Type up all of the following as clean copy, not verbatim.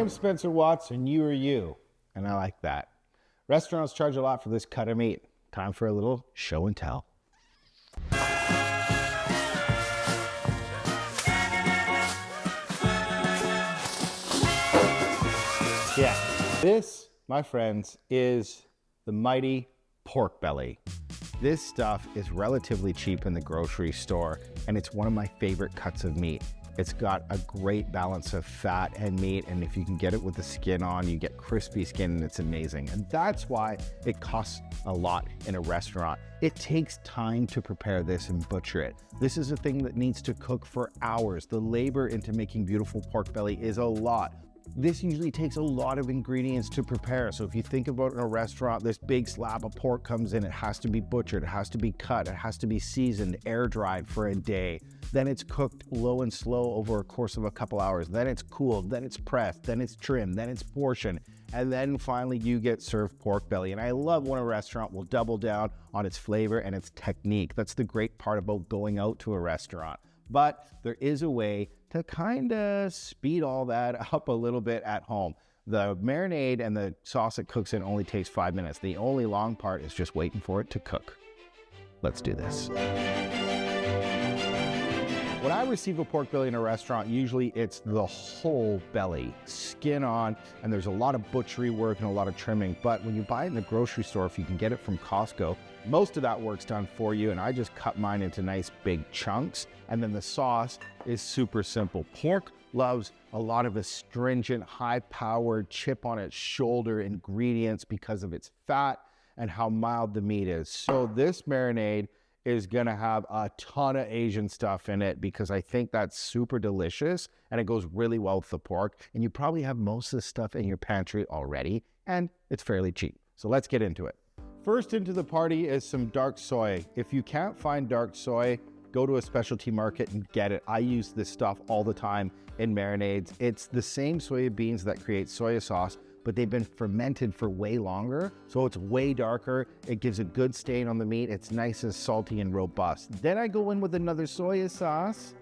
I'm Spencer Watts and you are you, and I like that. Restaurants charge a lot for this cut of meat. Time for a little show and tell. Yeah, this, my friends, is the mighty pork belly. This stuff is relatively cheap in the grocery store, and it's one of my favorite cuts of meat. It's got a great balance of fat and meat, and if you can get it with the skin on, you get crispy skin, and it's amazing. And that's why it costs a lot in a restaurant. It takes time to prepare this and butcher it. This is a thing that needs to cook for hours. The labor into making beautiful pork belly is a lot. This usually takes a lot of ingredients to prepare. So if you think about in a restaurant, this big slab of pork comes in, it has to be butchered, it has to be cut, it has to be seasoned, air dried for a day. Then it's cooked low and slow over a course of a couple hours. Then it's cooled, then it's pressed, then it's trimmed, then it's portioned. And then finally you get served pork belly. And I love when a restaurant will double down on its flavor and its technique. That's the great part about going out to a restaurant. But there is a way to kind of speed all that up a little bit at home. The marinade and the sauce it cooks in only takes 5 minutes. The only long part is just waiting for it to cook. Let's do this. When I receive a pork belly in a restaurant, usually it's the whole belly, skin on, and there's a lot of butchery work and a lot of trimming. But when you buy it in the grocery store, if you can get it from Costco, most of that work's done for you, and I just cut mine into nice big chunks. And then the sauce is super simple. Pork loves a lot of astringent, high-powered, chip on its shoulder ingredients because of its fat and how mild the meat is. So this marinade is gonna have a ton of Asian stuff in it because I think that's super delicious and it goes really well with the pork. And you probably have most of the stuff in your pantry already, and it's fairly cheap. So let's get into it. First into the party is some dark soy. If you can't find dark soy, go to a specialty market and get it. I use this stuff all the time in marinades. It's the same soybeans that create soy sauce, but they've been fermented for way longer, so it's way darker. It gives a good stain on the meat. It's nice and salty and robust. Then I go in with another soy sauce.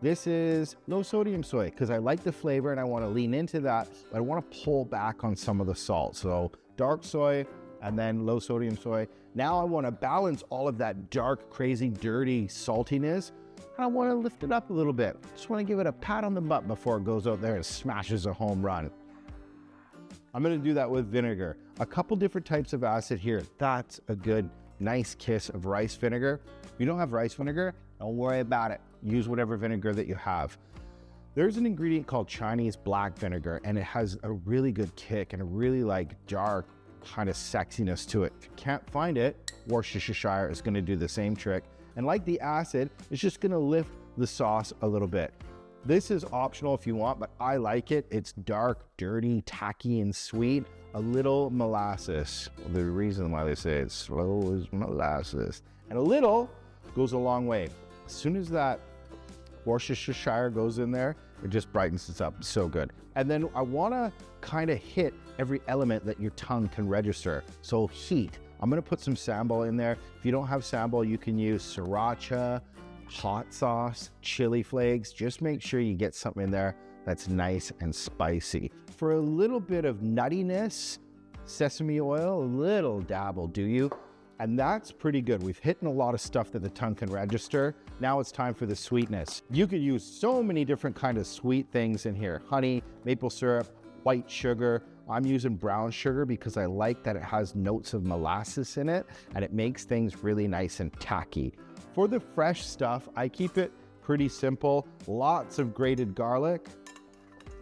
This is low sodium soy because I like the flavor and I want to lean into that, but I want to pull back on some of the salt. So dark soy and then low sodium soy. Now I want to balance all of that dark, crazy, dirty saltiness. I want to lift it up a little bit. Just want to give it a pat on the butt before it goes out there and smashes a home run. I'm gonna do that with vinegar. A couple different types of acid here. That's a good, nice kiss of rice vinegar. If you don't have rice vinegar, don't worry about it. Use whatever vinegar that you have. There's an ingredient called Chinese black vinegar, and it has a really good kick and a really dark kind of sexiness to it. If you can't find it, Worcestershire is gonna do the same trick. And like the acid, it's just gonna lift the sauce a little bit. This is optional if you want, but I like it. It's dark, dirty, tacky, and sweet. A little molasses. The reason why they say it's slow is molasses. And a little goes a long way. As soon as that Worcestershire goes in there, it just brightens it up. So good. And then I wanna kind of hit every element that your tongue can register. So heat. I'm gonna put some sambal in there. If you don't have sambal, you can use sriracha, hot sauce, chili flakes. Just make sure you get something in there that's nice and spicy. For a little bit of nuttiness, sesame oil, a little dab will do you. And that's pretty good. We've hit a lot of stuff that the tongue can register. Now it's time for the sweetness. You could use so many different kind of sweet things in here. Honey, maple syrup, white sugar. I'm using brown sugar because I like that it has notes of molasses in it and it makes things really nice and tacky. For the fresh stuff, I keep it pretty simple. Lots of grated garlic.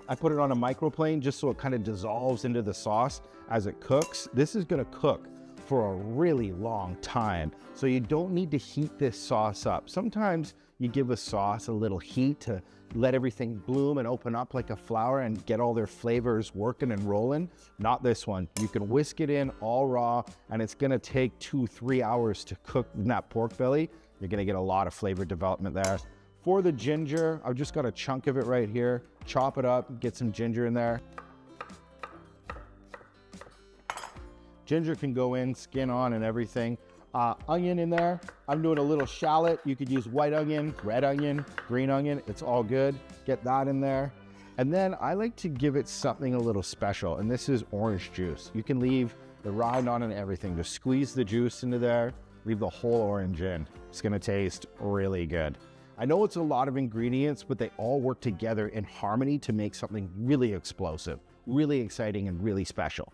I put it on a microplane just so it kind of dissolves into the sauce as it cooks. This is gonna cook for a really long time, so you don't need to heat this sauce up. Sometimes you give a sauce a little heat to let everything bloom and open up like a flower and get all their flavors working and rolling. Not this one. You can whisk it in all raw, and it's gonna take 2-3 hours to cook in that pork belly. You're gonna get a lot of flavor development there. For the ginger, I've just got a chunk of it right here. Chop it up, get some ginger in there. Ginger can go in, skin on and everything. Onion in there. I'm doing a little shallot. You could use white onion, red onion, green onion. It's all good. Get that in there. And then I like to give it something a little special, and this is orange juice. You can leave the rind on and everything. Just squeeze the juice into there, leave the whole orange in. It's gonna taste really good. I know it's a lot of ingredients, but they all work together in harmony to make something really explosive, really exciting, and really special.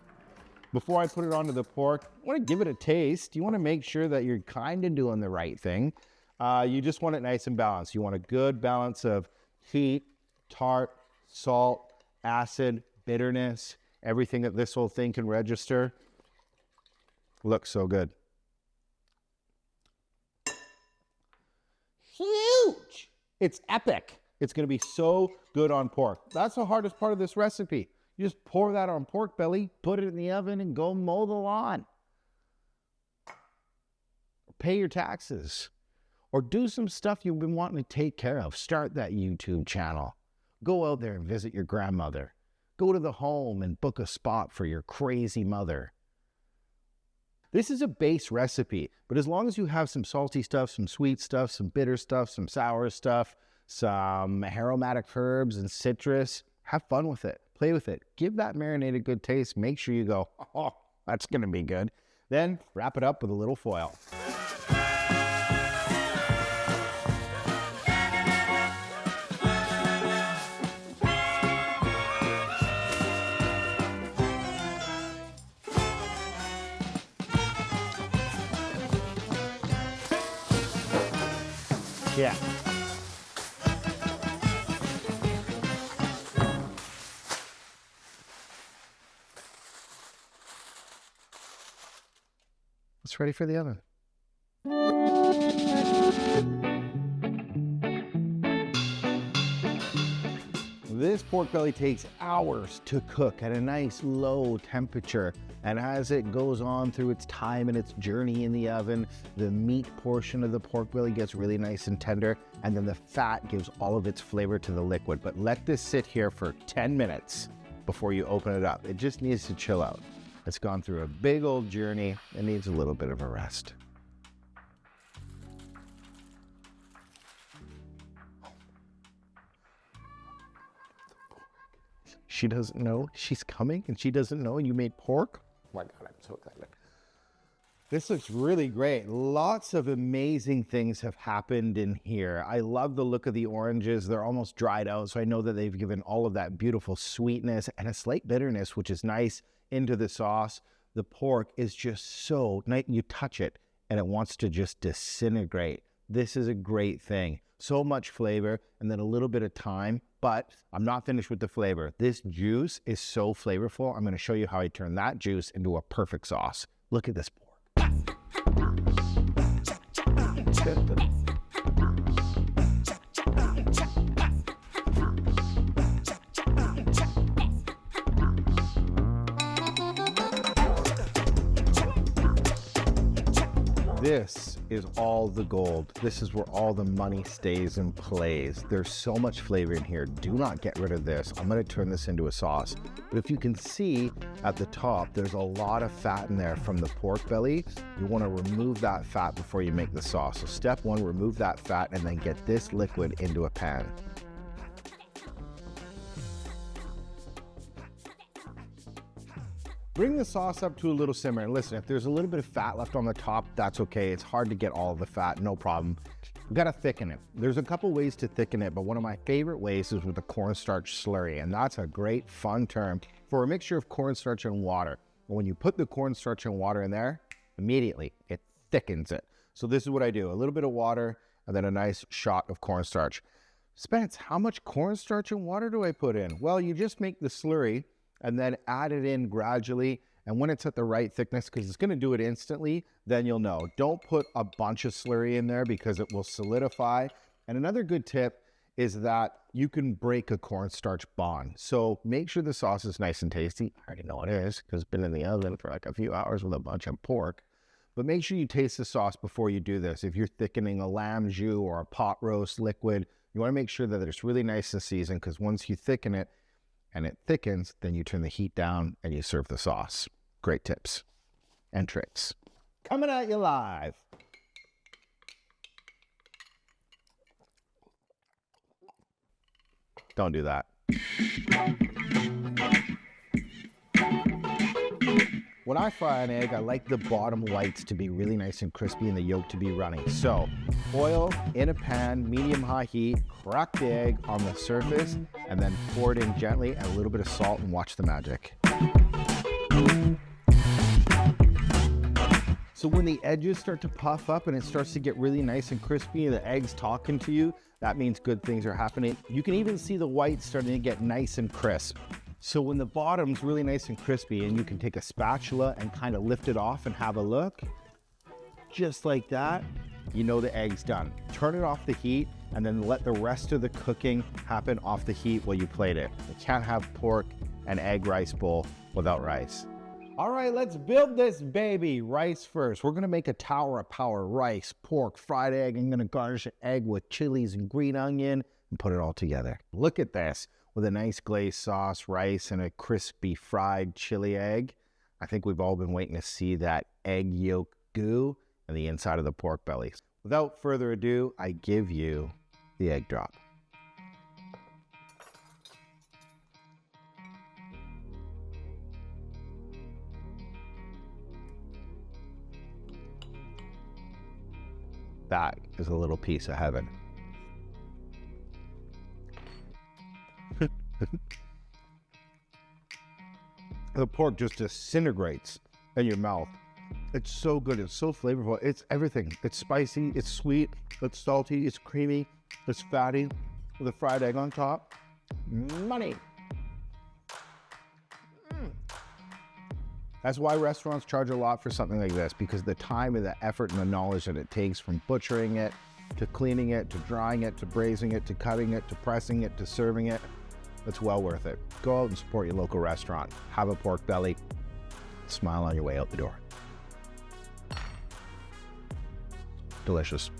Before I put it onto the pork, I wanna give it a taste. You wanna make sure that you're kind of doing the right thing. You just want it nice and balanced. You want a good balance of heat, tart, salt, acid, bitterness, everything that this whole thing can register. Looks so good. Huge! It's epic. It's gonna be so good on pork. That's the hardest part of this recipe. You just pour that on pork belly, put it in the oven, and go mow the lawn. Pay your taxes. Or do some stuff you've been wanting to take care of. Start that YouTube channel. Go out there and visit your grandmother. Go to the home and book a spot for your crazy mother. This is a base recipe, but as long as you have some salty stuff, some sweet stuff, some bitter stuff, some sour stuff, some aromatic herbs and citrus, have fun with it. Play with it. Give that marinade a good taste. Make sure you go, oh, that's gonna be good. Then wrap it up with a little foil. Yeah. It's ready for the oven. This pork belly takes hours to cook at a nice low temperature. And as it goes on through its time and its journey in the oven, the meat portion of the pork belly gets really nice and tender, and then the fat gives all of its flavor to the liquid. But let this sit here for 10 minutes before you open it up. It just needs to chill out. It's gone through a big old journey. It needs a little bit of a rest. She doesn't know she's coming, and she doesn't know you made pork. Oh my God, I'm so excited. This looks really great. Lots of amazing things have happened in here. I love the look of the oranges. They're almost dried out, so I know that they've given all of that beautiful sweetness and a slight bitterness, which is nice, into the sauce. The pork is just so nice. You touch it, and it wants to just disintegrate. This is a great thing. So much flavor, and then a little bit of time, but I'm not finished with the flavor. This juice is so flavorful. I'm gonna show you how I turn that juice into a perfect sauce. Look at this pork. This is all the gold. This is where all the money stays and plays. There's so much flavor in here. Do not get rid of this. I'm gonna turn this into a sauce. But if you can see at the top, there's a lot of fat in there from the pork belly. You wanna remove that fat before you make the sauce. So step one, remove that fat and then get this liquid into a pan. Bring the sauce up to a little simmer. And listen, if there's a little bit of fat left on the top, that's okay. It's hard to get all of the fat, no problem. We've got to thicken it. There's a couple ways to thicken it, but one of my favorite ways is with the cornstarch slurry. And that's a great fun term for a mixture of cornstarch and water. And when you put the cornstarch and water in there, immediately it thickens it. So this is what I do. A little bit of water and then a nice shot of cornstarch. Spence, how much cornstarch and water do I put in? Well, you just make the slurry and then add it in gradually. And when it's at the right thickness, because it's gonna do it instantly, then you'll know. Don't put a bunch of slurry in there because it will solidify. And another good tip is that you can break a cornstarch bond. So make sure the sauce is nice and tasty. I already know it is because it's been in the oven for like a few hours with a bunch of pork. But make sure you taste the sauce before you do this. If you're thickening a lamb jus or a pot roast liquid, you wanna make sure that it's really nice and seasoned, because once you thicken it, and it thickens, then you turn the heat down and you serve the sauce. Great tips and tricks. Coming at you live. Don't do that. When I fry an egg, I like the bottom whites to be really nice and crispy and the yolk to be runny. So, oil in a pan, medium-high heat, crack the egg on the surface, and then pour it in gently, and a little bit of salt, and watch the magic. So when the edges start to puff up and it starts to get really nice and crispy and the egg's talking to you, that means good things are happening. You can even see the whites starting to get nice and crisp. So when the bottom's really nice and crispy and you can take a spatula and kind of lift it off and have a look, just like that, you know the egg's done. Turn it off the heat and then let the rest of the cooking happen off the heat while you plate it. You can't have pork and egg rice bowl without rice. All right, let's build this baby. Rice first. We're gonna make a tower of power. Rice, pork, fried egg. I'm gonna garnish an egg with chilies and green onion and put it all together. Look at this. With a nice glazed sauce, rice, and a crispy fried chili egg. I think we've all been waiting to see that egg yolk goo and the inside of the pork belly. Without further ado, I give you the egg drop. That is a little piece of heaven. The pork just disintegrates in your mouth. It's so good, it's so flavorful, it's everything. It's spicy, it's sweet, it's salty, it's creamy, it's fatty, with a fried egg on top. Money. That's why restaurants charge a lot for something like this, because the time and the effort and the knowledge that it takes from butchering it, to cleaning it, to drying it, to braising it, to cutting it, to pressing it, to serving it, it's well worth it. Go out and support your local restaurant. Have a pork belly. Smile on your way out the door. Delicious.